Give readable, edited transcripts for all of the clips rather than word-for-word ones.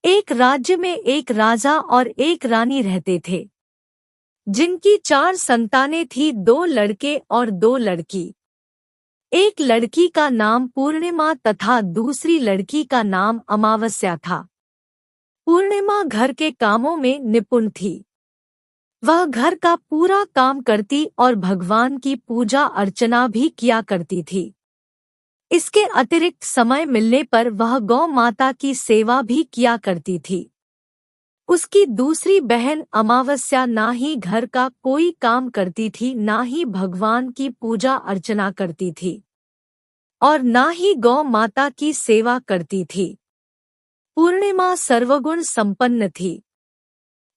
एक राज्य में एक राजा और एक रानी रहते थे, जिनकी 4 संतानें थी, 2 लड़के और 2 लड़की। एक लड़की का नाम पूर्णिमा तथा दूसरी लड़की का नाम अमावस्या था। पूर्णिमा घर के कामों में निपुण थी। वह घर का पूरा काम करती और भगवान की पूजा अर्चना भी किया करती थी। इसके अतिरिक्त समय मिलने पर वह गौ माता की सेवा भी किया करती थी। उसकी दूसरी बहन अमावस्या ना ही घर का कोई काम करती थी, ना ही भगवान की पूजा अर्चना करती थी और ना ही गौ माता की सेवा करती थी। पूर्णिमा सर्वगुण संपन्न थी।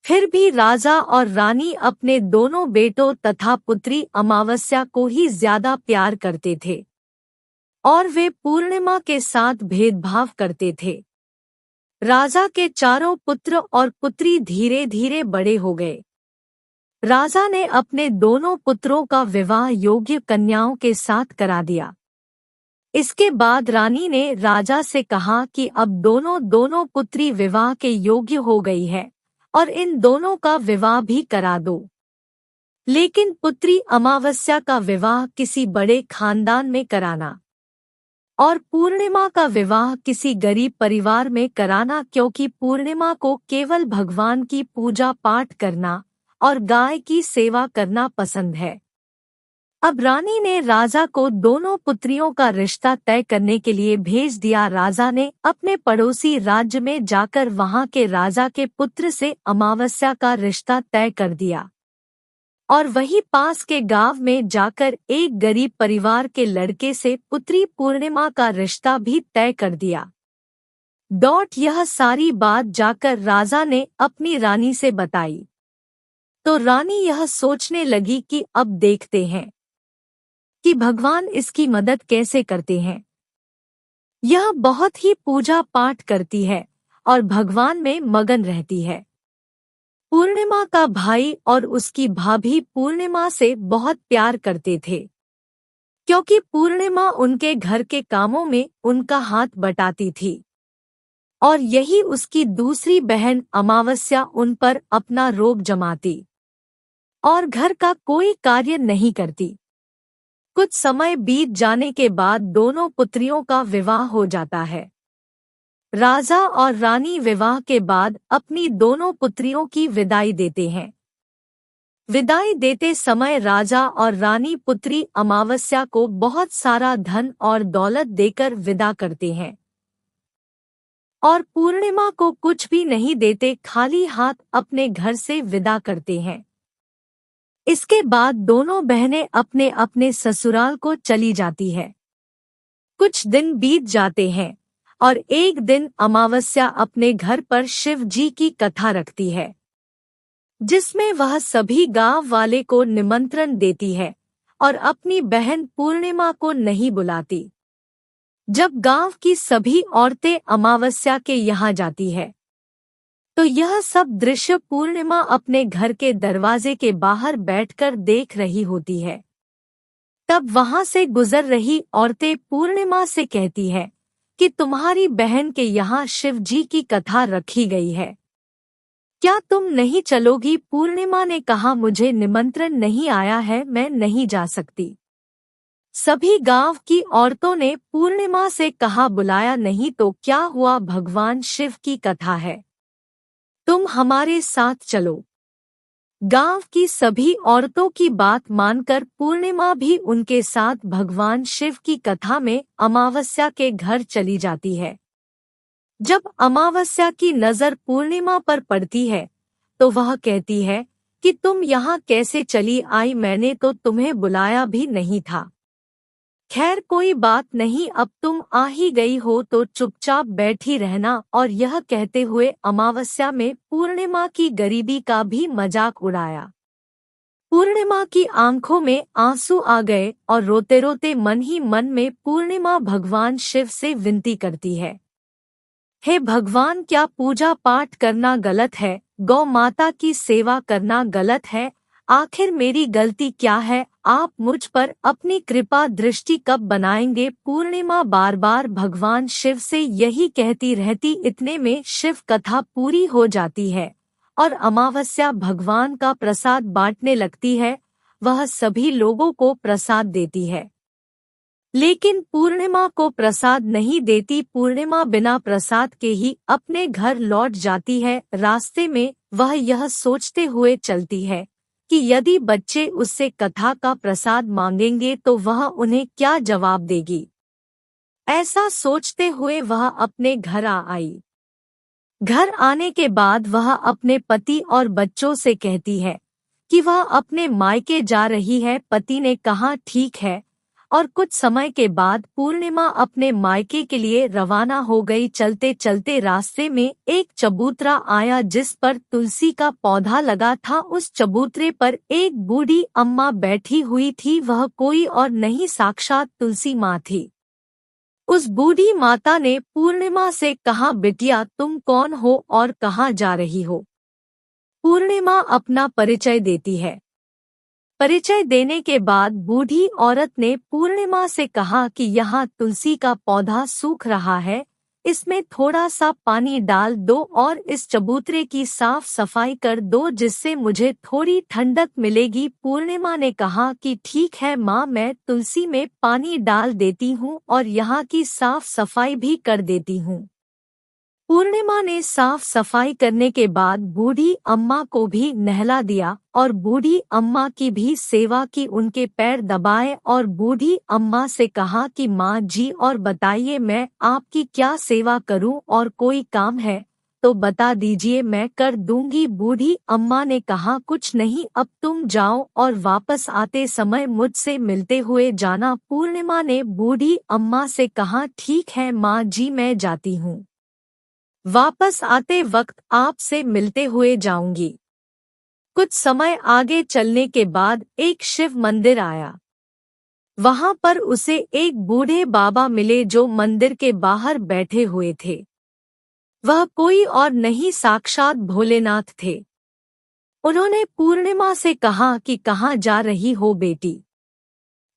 फिर भी राजा और रानी अपने दोनों बेटों तथा पुत्री अमावस्या को ही ज्यादा प्यार करते थे और वे पूर्णिमा के साथ भेदभाव करते थे। राजा के चारों पुत्र और पुत्री धीरे धीरे बड़े हो गए। राजा ने अपने दोनों पुत्रों का विवाह योग्य कन्याओं के साथ करा दिया। इसके बाद रानी ने राजा से कहा कि अब दोनों पुत्री विवाह के योग्य हो गई है और इन दोनों का विवाह भी करा दो। लेकिन पुत्री अमावस्या का विवाह किसी बड़े खानदान में कराना और पूर्णिमा का विवाह किसी गरीब परिवार में कराना, क्योंकि पूर्णिमा को केवल भगवान की पूजा पाठ करना और गाय की सेवा करना पसंद है। अब रानी ने राजा को दोनों पुत्रियों का रिश्ता तय करने के लिए भेज दिया। राजा ने अपने पड़ोसी राज्य में जाकर वहां के राजा के पुत्र से अमावस्या का रिश्ता तय कर दिया और वहीं पास के गांव में जाकर एक गरीब परिवार के लड़के से पुत्री पूर्णिमा का रिश्ता भी तय कर दिया। यह सारी बात जाकर राजा ने अपनी रानी से बताई तो रानी यह सोचने लगी कि अब देखते हैं कि भगवान इसकी मदद कैसे करते हैं। यह बहुत ही पूजा पाठ करती है और भगवान में मगन रहती है। पूर्णिमा का भाई और उसकी भाभी पूर्णिमा से बहुत प्यार करते थे, क्योंकि पूर्णिमा उनके घर के कामों में उनका हाथ बटाती थी और यही उसकी दूसरी बहन अमावस्या उन पर अपना रोब जमाती और घर का कोई कार्य नहीं करती। कुछ समय बीत जाने के बाद दोनों पुत्रियों का विवाह हो जाता है। राजा और रानी विवाह के बाद अपनी दोनों पुत्रियों की विदाई देते हैं। विदाई देते समय राजा और रानी पुत्री अमावस्या को बहुत सारा धन और दौलत देकर विदा करते हैं और पूर्णिमा को कुछ भी नहीं देते, खाली हाथ अपने घर से विदा करते हैं। इसके बाद दोनों बहनें अपने अपने ससुराल को चली जाती है। कुछ दिन बीत जाते हैं और एक दिन अमावस्या अपने घर पर शिव जी की कथा रखती है, जिसमें वह सभी गांव वाले को निमंत्रण देती है और अपनी बहन पूर्णिमा को नहीं बुलाती। जब गांव की सभी औरतें अमावस्या के यहाँ जाती है तो यह सब दृश्य पूर्णिमा अपने घर के दरवाजे के बाहर बैठकर देख रही होती है। तब वहां से गुजर रही औरतें पूर्णिमा से कहती है कि तुम्हारी बहन के यहाँ शिव जी की कथा रखी गई है, क्या तुम नहीं चलोगी? पूर्णिमा ने कहा, मुझे निमंत्रण नहीं आया है, मैं नहीं जा सकती। सभी गांव की औरतों ने पूर्णिमा से कहा, बुलाया नहीं तो क्या हुआ, भगवान शिव की कथा है, तुम हमारे साथ चलो। गांव की सभी औरतों की बात मानकर पूर्णिमा भी उनके साथ भगवान शिव की कथा में अमावस्या के घर चली जाती है। जब अमावस्या की नजर पूर्णिमा पर पड़ती है तो वह कहती है कि तुम यहाँ कैसे चली आई, मैंने तो तुम्हें बुलाया भी नहीं था। खैर कोई बात नहीं, अब तुम आ ही गई हो तो चुपचाप बैठी रहना। और यह कहते हुए अमावस्या में पूर्णिमा की गरीबी का भी मजाक उड़ाया। पूर्णिमा की आंखों में आंसू आ गए और रोते रोते मन ही मन में पूर्णिमा भगवान शिव से विनती करती है, हे भगवान, क्या पूजा पाठ करना गलत है? गौ माता की सेवा करना गलत है? आखिर मेरी गलती क्या है? आप मुझ पर अपनी कृपा दृष्टि कब बनाएंगे। पूर्णिमा बार बार भगवान शिव से यही कहती रहती। इतने में शिव कथा पूरी हो जाती है और अमावस्या भगवान का प्रसाद बांटने लगती है। वह सभी लोगों को प्रसाद देती है, लेकिन पूर्णिमा को प्रसाद नहीं देती। पूर्णिमा बिना प्रसाद के ही अपने घर लौट जाती है। रास्ते में वह यह सोचते हुए चलती है कि यदि बच्चे उससे कथा का प्रसाद मांगेंगे तो वह उन्हें क्या जवाब देगी। ऐसा सोचते हुए वह अपने घर आई। घर आने के बाद वह अपने पति और बच्चों से कहती है कि वह अपने मायके जा रही है। पति ने कहा ठीक है, और कुछ समय के बाद पूर्णिमा अपने मायके के लिए रवाना हो गई। चलते चलते रास्ते में एक चबूतरा आया जिस पर तुलसी का पौधा लगा था। उस चबूतरे पर एक बूढ़ी अम्मा बैठी हुई थी। वह कोई और नहीं, साक्षात तुलसी माँ थी। उस बूढ़ी माता ने पूर्णिमा से कहा, बिटिया तुम कौन हो और कहाँ जा रही हो। पूर्णिमा अपना परिचय देती है। परिचय देने के बाद बूढ़ी औरत ने पूर्णिमा से कहा कि यहाँ तुलसी का पौधा सूख रहा है, इसमें थोड़ा सा पानी डाल दो और इस चबूतरे की साफ सफाई कर दो जिससे मुझे थोड़ी ठंडक मिलेगी। पूर्णिमा ने कहा कि ठीक है माँ, मैं तुलसी में पानी डाल देती हूँ और यहाँ की साफ सफाई भी कर देती हूँ। पूर्णिमा ने साफ सफाई करने के बाद बूढ़ी अम्मा को भी नहला दिया और बूढ़ी अम्मा की भी सेवा की, उनके पैर दबाए और बूढ़ी अम्मा से कहा कि माँ जी और बताइए मैं आपकी क्या सेवा करूँ, और कोई काम है तो बता दीजिए मैं कर दूंगी। बूढ़ी अम्मा ने कहा कुछ नहीं, अब तुम जाओ और वापस आते समय मुझसे मिलते हुए जाना। पूर्णिमा ने बूढ़ी अम्मा से कहा ठीक है माँ जी, मैं जाती हूँ, वापस आते वक्त आपसे मिलते हुए जाऊंगी। कुछ समय आगे चलने के बाद एक शिव मंदिर आया। वहां पर उसे एक बूढ़े बाबा मिले जो मंदिर के बाहर बैठे हुए थे। वह कोई और नहीं, साक्षात भोलेनाथ थे। उन्होंने पूर्णिमा से कहा कि कहाँ जा रही हो बेटी,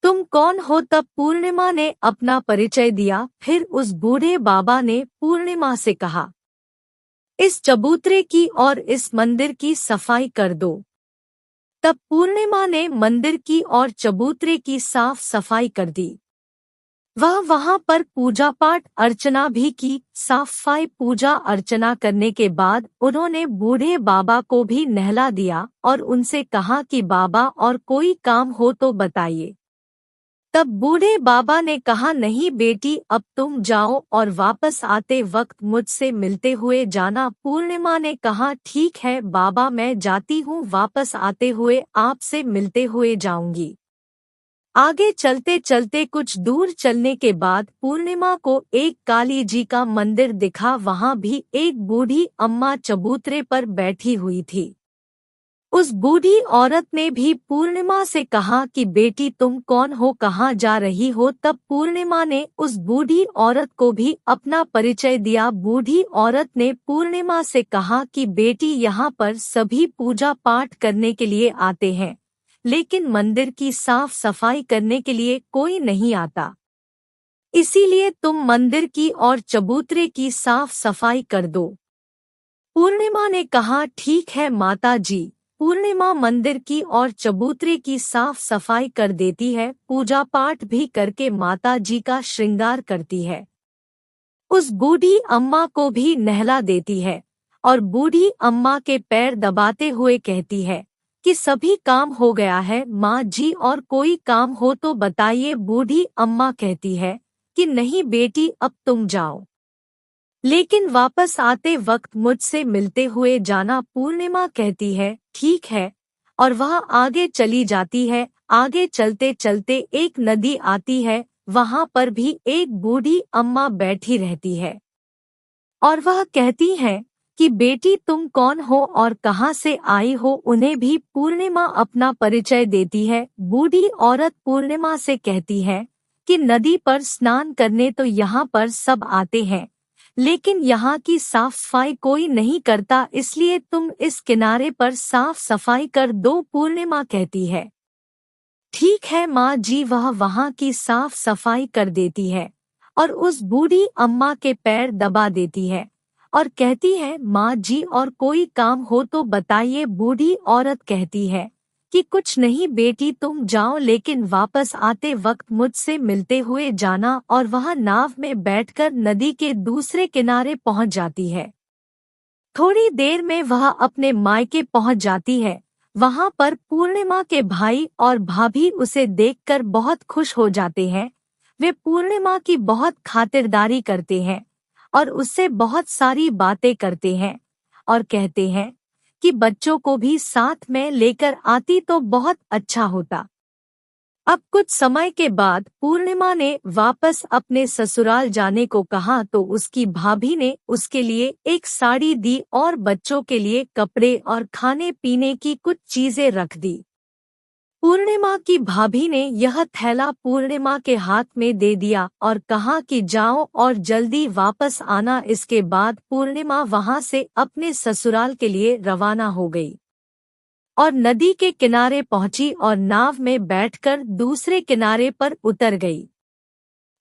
तुम कौन हो। तब पूर्णिमा ने अपना परिचय दिया। फिर उस बूढ़े बाबा ने पूर्णिमा से कहा, इस चबूतरे की और इस मंदिर की सफाई कर दो। तब पूर्णिमा ने मंदिर की और चबूतरे की साफ सफाई कर दी। वह वहां पर पूजा पाठ अर्चना भी की। सफाई पूजा अर्चना करने के बाद उन्होंने बूढ़े बाबा को भी नहला दिया और उनसे कहा कि बाबा और कोई काम हो तो बताइए। तब बूढ़े बाबा ने कहा नहीं बेटी, अब तुम जाओ और वापस आते वक्त मुझसे मिलते हुए जाना। पूर्णिमा ने कहा ठीक है बाबा, मैं जाती हूँ, वापस आते हुए आपसे मिलते हुए जाऊंगी। आगे चलते चलते कुछ दूर चलने के बाद पूर्णिमा को एक काली जी का मंदिर दिखा। वहां भी एक बूढ़ी अम्मा चबूतरे पर बैठी हुई थी। उस बूढ़ी औरत ने भी पूर्णिमा से कहा कि बेटी तुम कौन हो, कहाँ जा रही हो। तब पूर्णिमा ने उस बूढ़ी औरत को भी अपना परिचय दिया। बूढ़ी औरत ने पूर्णिमा से कहा कि बेटी यहाँ पर सभी पूजा पाठ करने के लिए आते हैं, लेकिन मंदिर की साफ सफाई करने के लिए कोई नहीं आता, इसीलिए तुम मंदिर की और चबूतरे की साफ सफाई कर दो। पूर्णिमा ने कहा ठीक है माता जी। पूर्णिमा मंदिर की और चबूतरे की साफ सफाई कर देती है, पूजा पाठ भी करके माता जी का श्रृंगार करती है। उस बूढ़ी अम्मा को भी नहला देती है और बूढ़ी अम्मा के पैर दबाते हुए कहती है कि सभी काम हो गया है माँ जी, और कोई काम हो तो बताइए। बूढ़ी अम्मा कहती है कि नहीं बेटी, अब तुम जाओ, लेकिन वापस आते वक्त मुझसे मिलते हुए जाना। पूर्णिमा कहती है ठीक है, और वह आगे चली जाती है। आगे चलते चलते एक नदी आती है। वहां पर भी एक बूढ़ी अम्मा बैठी रहती है और वह कहती है कि बेटी तुम कौन हो और कहाँ से आई हो। उन्हें भी पूर्णिमा अपना परिचय देती है। बूढ़ी औरत पूर्णिमा से कहती है कि नदी पर स्नान करने तो यहाँ पर सब आते हैं, लेकिन यहाँ की साफ सफाई कोई नहीं करता, इसलिए तुम इस किनारे पर साफ सफाई कर दो। पूर्णिमा कहती है ठीक है माँ जी। वह वहाँ की साफ सफाई कर देती है और उस बूढ़ी अम्मा के पैर दबा देती है और कहती है माँ जी और कोई काम हो तो बताइए। बूढ़ी औरत कहती है कि कुछ नहीं बेटी, तुम जाओ लेकिन वापस आते वक्त मुझसे मिलते हुए जाना। और वह नाव में बैठकर नदी के दूसरे किनारे पहुँच जाती है। थोड़ी देर में वह अपने मायके पहुँच जाती है। वहाँ पर पूर्णिमा के भाई और भाभी उसे देखकर बहुत खुश हो जाते हैं। वे पूर्णिमा की बहुत खातिरदारी करते हैं और उससे बहुत सारी बातें करते हैं और कहते हैं कि बच्चों को भी साथ में लेकर आती तो बहुत अच्छा होता। अब कुछ समय के बाद पूर्णिमा ने वापस अपने ससुराल जाने को कहा तो उसकी भाभी ने उसके लिए एक साड़ी दी और बच्चों के लिए कपड़े और खाने पीने की कुछ चीजें रख दी। पूर्णिमा की भाभी ने यह थैला पूर्णिमा के हाथ में दे दिया और कहा कि जाओ और जल्दी वापस आना। इसके बाद पूर्णिमा वहां से अपने ससुराल के लिए रवाना हो गई और नदी के किनारे पहुंची और नाव में बैठकर दूसरे किनारे पर उतर गई।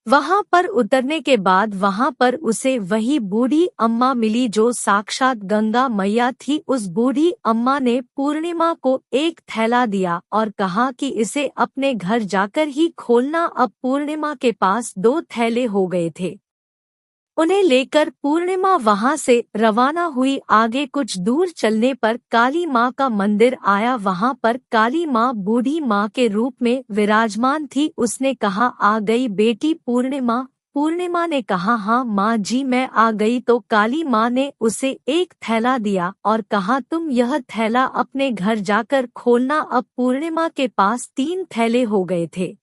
वहां पर उतरने के बाद वहां पर उसे वही बूढ़ी अम्मा मिली जो साक्षात गंगा मैया थी। उस बूढ़ी अम्मा ने पूर्णिमा को एक थैला दिया और कहा कि इसे अपने घर जाकर ही खोलना। अब पूर्णिमा के पास 2 थैले हो गए थे। उन्हें लेकर पूर्णिमा वहां से रवाना हुई। आगे कुछ दूर चलने पर काली माँ का मंदिर आया। वहां पर काली माँ बूढ़ी माँ के रूप में विराजमान थी। उसने कहा आ गई बेटी पूर्णिमा। पूर्णिमा ने कहा हाँ माँ जी मैं आ गई। तो काली माँ ने उसे एक थैला दिया और कहा तुम यह थैला अपने घर जाकर खोलना। अब पूर्णिमा के पास 3 थैले हो गए थे।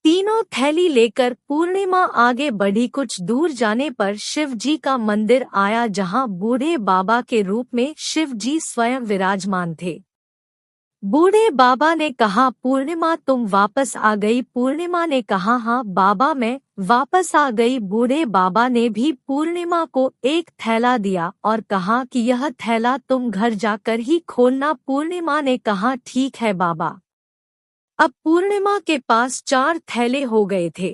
तीनों थैली लेकर पूर्णिमा आगे बढ़ी। कुछ दूर जाने पर शिव जी का मंदिर आया जहां बूढ़े बाबा के रूप में शिव जी स्वयं विराजमान थे। बूढ़े बाबा ने कहा पूर्णिमा तुम वापस आ गई। पूर्णिमा ने कहा हाँ बाबा मैं वापस आ गई। बूढ़े बाबा ने भी पूर्णिमा को एक थैला दिया और कहा कि यह थैला तुम घर जाकर ही खोलना। पूर्णिमा ने कहा ठीक है बाबा। अब पूर्णिमा के पास 4 थैले हो गए थे।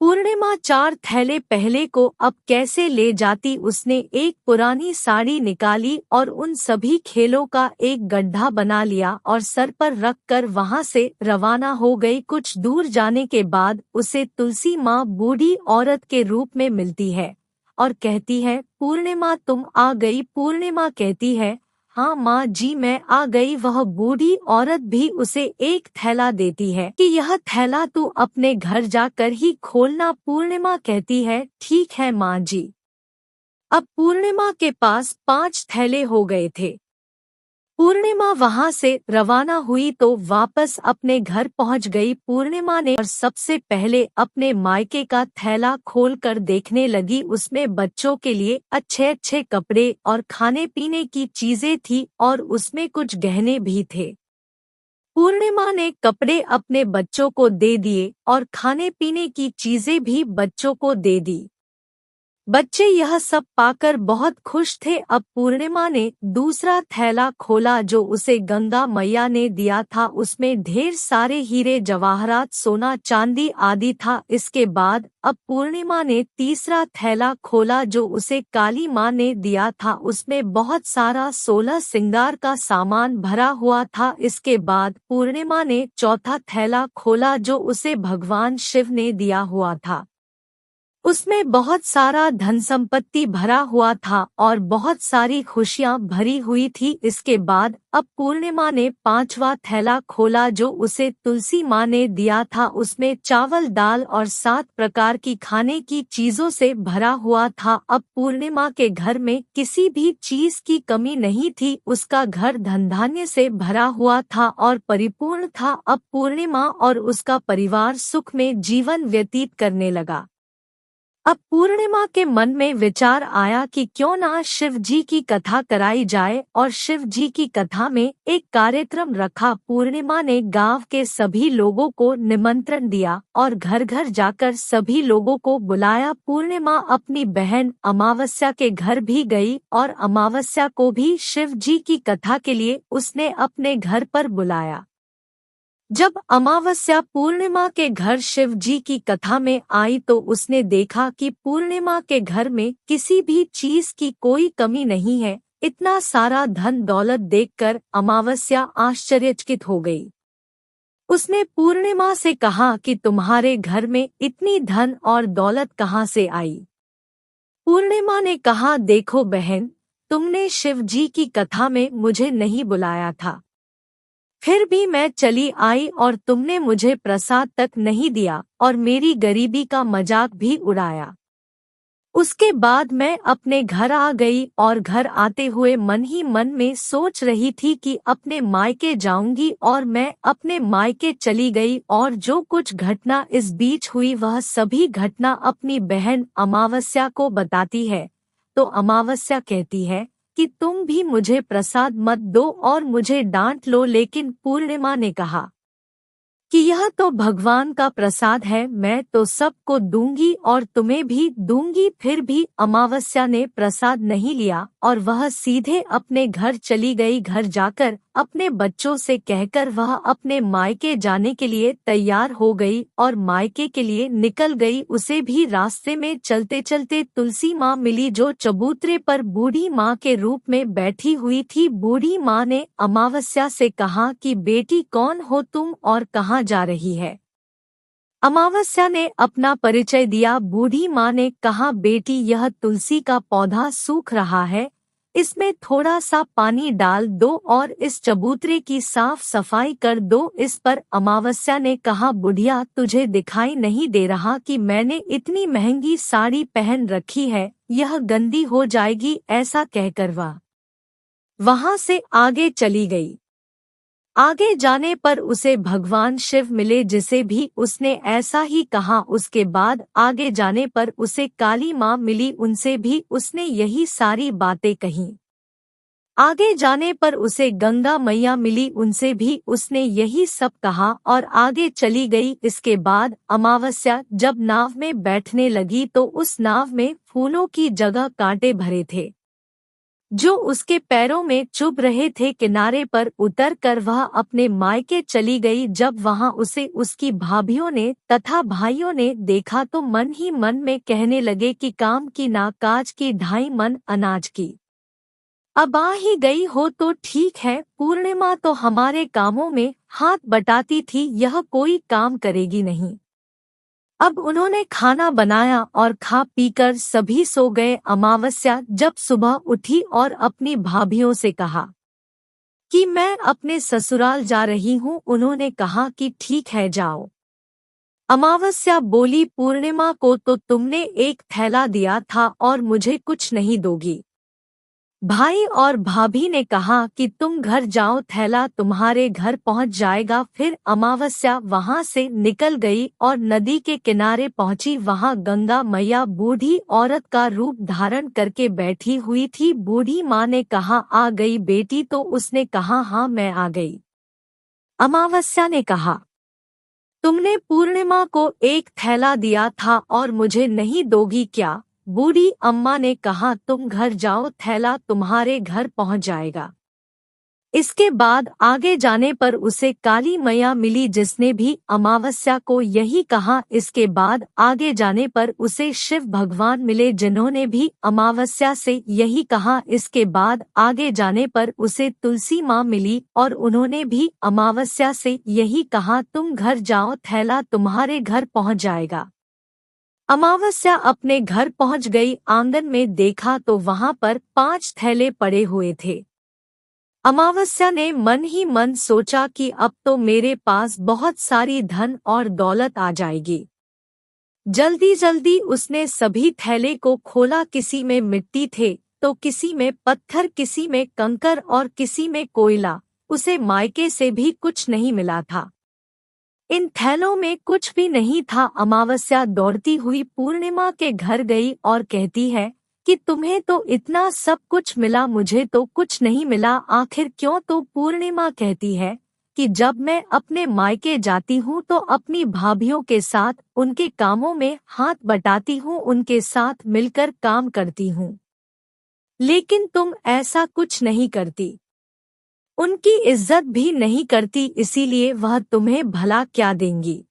पूर्णिमा 4 थैले पहले को अब कैसे ले जाती। उसने एक पुरानी साड़ी निकाली और उन सभी खेलों का एक गड्ढा बना लिया और सर पर रख कर वहां से रवाना हो गई। कुछ दूर जाने के बाद उसे तुलसी माँ बूढ़ी औरत के रूप में मिलती है और कहती है पूर्णिमा तुम आ गई। पूर्णिमा कहती है हाँ माँ जी मैं आ गई। वह बूढ़ी औरत भी उसे एक थैला देती है कि यह थैला तू अपने घर जाकर ही खोलना। पूर्णिमा कहती है ठीक है माँ जी। अब पूर्णिमा के पास 5 थैले हो गए थे। पूर्णिमा वहां से रवाना हुई तो वापस अपने घर पहुंच गई। पूर्णिमा ने और सबसे पहले अपने मायके का थैला खोलकर देखने लगी। उसमें बच्चों के लिए अच्छे अच्छे कपड़े और खाने पीने की चीजें थी और उसमें कुछ गहने भी थे। पूर्णिमा ने कपड़े अपने बच्चों को दे दिए और खाने पीने की चीजें भी बच्चों को दे दी। बच्चे यह सब पाकर बहुत खुश थे। अब पूर्णिमा ने दूसरा थैला खोला जो उसे गंगा मैया ने दिया था। उसमें ढेर सारे हीरे जवाहरात सोना चांदी आदि था। इसके बाद अब पूर्णिमा ने तीसरा थैला खोला जो उसे काली माँ ने दिया था। उसमें बहुत सारा 16 श्रृंगार का सामान भरा हुआ था। इसके बाद पूर्णिमा ने चौथा थैला खोला जो उसे भगवान शिव ने दिया हुआ था। उसमें बहुत सारा धन संपत्ति भरा हुआ था और बहुत सारी खुशियां भरी हुई थी। इसके बाद अब पूर्णिमा ने 5वां थैला खोला जो उसे तुलसी माँ ने दिया था। उसमें चावल दाल और 7 प्रकार की खाने की चीजों से भरा हुआ था। अब पूर्णिमा के घर में किसी भी चीज की कमी नहीं थी। उसका घर धन धान्य से भरा हुआ था और परिपूर्ण था। अब पूर्णिमा और उसका परिवार सुख में जीवन व्यतीत करने लगा। अब पूर्णिमा के मन में विचार आया कि क्यों ना शिव जी की कथा कराई जाए और शिव जी की कथा में एक कार्यक्रम रखा। पूर्णिमा ने गांव के सभी लोगों को निमंत्रण दिया और घर घर जाकर सभी लोगों को बुलाया। पूर्णिमा अपनी बहन अमावस्या के घर भी गई और अमावस्या को भी शिव जी की कथा के लिए उसने अपने घर पर बुलाया। जब अमावस्या पूर्णिमा के घर शिव जी की कथा में आई तो उसने देखा कि पूर्णिमा के घर में किसी भी चीज की कोई कमी नहीं है। इतना सारा धन दौलत देखकर अमावस्या आश्चर्यचकित हो गई। उसने पूर्णिमा से कहा कि तुम्हारे घर में इतनी धन और दौलत कहाँ से आई। पूर्णिमा ने कहा, देखो बहन, तुमने शिव जी की कथा में मुझे नहीं बुलाया था, फिर भी मैं चली आई और तुमने मुझे प्रसाद तक नहीं दिया और मेरी गरीबी का मजाक भी उड़ाया। उसके बाद मैं अपने घर आ गई और घर आते हुए मन ही मन में सोच रही थी कि अपने मायके जाऊंगी, और मैं अपने मायके चली गई और जो कुछ घटना इस बीच हुई वह सभी घटना अपनी बहन अमावस्या को बताती है। तो अमावस्या कहती है कि तुम भी मुझे प्रसाद मत दो और मुझे डांट लो, लेकिन पूर्णिमा ने कहा कि यह तो भगवान का प्रसाद है, मैं तो सबको दूंगी और तुम्हें भी दूंगी। फिर भी अमावस्या ने प्रसाद नहीं लिया और वह सीधे अपने घर चली गई। घर जाकर अपने बच्चों से कहकर वह अपने मायके जाने के लिए तैयार हो गई और मायके के लिए निकल गई। उसे भी रास्ते में चलते चलते तुलसी माँ मिली, जो चबूतरे पर बूढ़ी माँ के रूप में बैठी हुई थी। बूढ़ी माँ ने अमावस्या से कहा कि बेटी, कौन हो तुम और कहाँ जा रही है। अमावस्या ने अपना परिचय दिया। बूढ़ी माँ ने कहा, बेटी, यह तुलसी का पौधा सूख रहा है, इसमें थोड़ा सा पानी डाल दो और इस चबूतरे की साफ सफाई कर दो। इस पर अमावस्या ने कहा, बुढ़िया, तुझे दिखाई नहीं दे रहा कि मैंने इतनी महंगी साड़ी पहन रखी है, यह गंदी हो जाएगी। ऐसा कहकर वह वहां से आगे चली गई। आगे जाने पर उसे भगवान शिव मिले, जिसे भी उसने ऐसा ही कहा। उसके बाद आगे जाने पर उसे काली माँ मिली, उनसे भी उसने यही सारी बातें कहीं। आगे जाने पर उसे गंगा मैया मिली, उनसे भी उसने यही सब कहा और आगे चली गई। इसके बाद अमावस्या जब नाव में बैठने लगी तो उस नाव में फूलों की जगह कांटे भरे थे जो उसके पैरों में चुभ रहे थे। किनारे पर उतरकर वह अपने मायके चली गई। जब वहां उसे उसकी भाभियों ने तथा भाइयों ने देखा तो मन ही मन में कहने लगे कि काम की ना काज की, 2.5 मन अनाज की। अब आ ही गई हो तो ठीक है, पूर्णिमा तो हमारे कामों में हाथ बटाती थी, यह कोई काम करेगी नहीं। अब उन्होंने खाना बनाया और खा पीकर सभी सो गए। अमावस्या जब सुबह उठी और अपनी भाभियों से कहा कि मैं अपने ससुराल जा रही हूँ। उन्होंने कहा कि ठीक है, जाओ। अमावस्या बोली, पूर्णिमा को तो तुमने एक थैला दिया था और मुझे कुछ नहीं दोगी। भाई और भाभी ने कहा कि तुम घर जाओ, थैला तुम्हारे घर पहुंच जाएगा। फिर अमावस्या वहां से निकल गई और नदी के किनारे पहुंची। वहां गंगा मैया बूढ़ी औरत का रूप धारण करके बैठी हुई थी। बूढ़ी माँ ने कहा, आ गई बेटी? तो उसने कहा, हाँ, मैं आ गई। अमावस्या ने कहा, तुमने पूर्णिमा को एक थैला दिया था और मुझे नहीं दोगी क्या? बूढ़ी अम्मा ने कहा, तुम घर जाओ, थैला तुम्हारे घर पहुंच जाएगा। इसके बाद आगे जाने पर उसे काली मैया मिली, जिसने भी अमावस्या को यही कहा। इसके बाद आगे जाने पर उसे शिव भगवान मिले, जिन्होंने भी अमावस्या से यही कहा। इसके बाद आगे जाने पर उसे तुलसी माँ मिली और उन्होंने भी अमावस्या से यही कहा, तुम घर जाओ, थैला तुम्हारे घर पहुंच जाएगा। अमावस्या अपने घर पहुंच गई। आंगन में देखा तो वहां पर 5 थैले पड़े हुए थे। अमावस्या ने मन ही मन सोचा कि अब तो मेरे पास बहुत सारी धन और दौलत आ जाएगी। जल्दी जल्दी उसने सभी थैले को खोला। किसी में मिट्टी थे तो किसी में पत्थर, किसी में कंकर और किसी में कोयला। उसे मायके से भी कुछ नहीं मिला था। इन थैलों में कुछ भी नहीं था। अमावस्या दौड़ती हुई पूर्णिमा के घर गई और कहती है कि तुम्हें तो इतना सब कुछ मिला, मुझे तो कुछ नहीं मिला, आखिर क्यों? तो पूर्णिमा कहती है कि जब मैं अपने मायके जाती हूँ तो अपनी भाभियों के साथ उनके कामों में हाथ बटाती हूँ, उनके साथ मिलकर काम करती हूँ, लेकिन तुम ऐसा कुछ नहीं करती। उनकी इज्जत भी नहीं करती, इसीलिए वह तुम्हें भला क्या देंगी।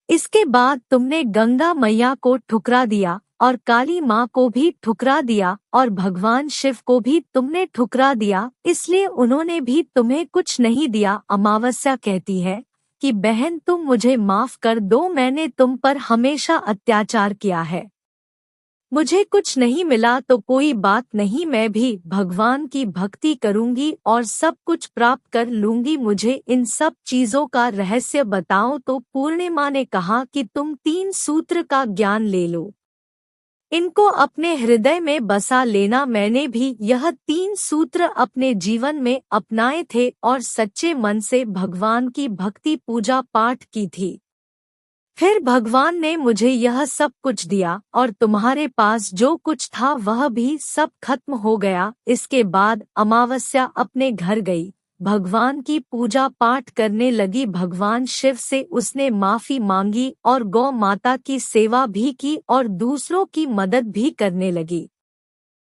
इसके बाद तुमने गंगा मैया को ठुकरा दिया और काली माँ को भी ठुकरा दिया और भगवान शिव को भी तुमने ठुकरा दिया, इसलिए उन्होंने भी तुम्हें कुछ नहीं दिया। अमावस्या कहती है कि बहन तुम मुझे माफ कर दो, मैंने तुम पर हमेशा अत्याचार किया है। मुझे कुछ नहीं मिला तो कोई बात नहीं, मैं भी भगवान की भक्ति करूंगी और सब कुछ प्राप्त कर लूंगी। मुझे इन सब चीजों का रहस्य बताओ। तो पूर्णिमा ने कहा कि तुम 3 सूत्र का ज्ञान ले लो, इनको अपने हृदय में बसा लेना। मैंने भी यह 3 सूत्र अपने जीवन में अपनाए थे और सच्चे मन से भगवान की भक्ति पूजा पाठ की थी। फिर भगवान ने मुझे यह सब कुछ दिया और तुम्हारे पास जो कुछ था वह भी सब खत्म हो गया। इसके बाद अमावस्या अपने घर गई, भगवान की पूजा पाठ करने लगी। भगवान शिव से उसने माफी मांगी और गौ माता की सेवा भी की और दूसरों की मदद भी करने लगी।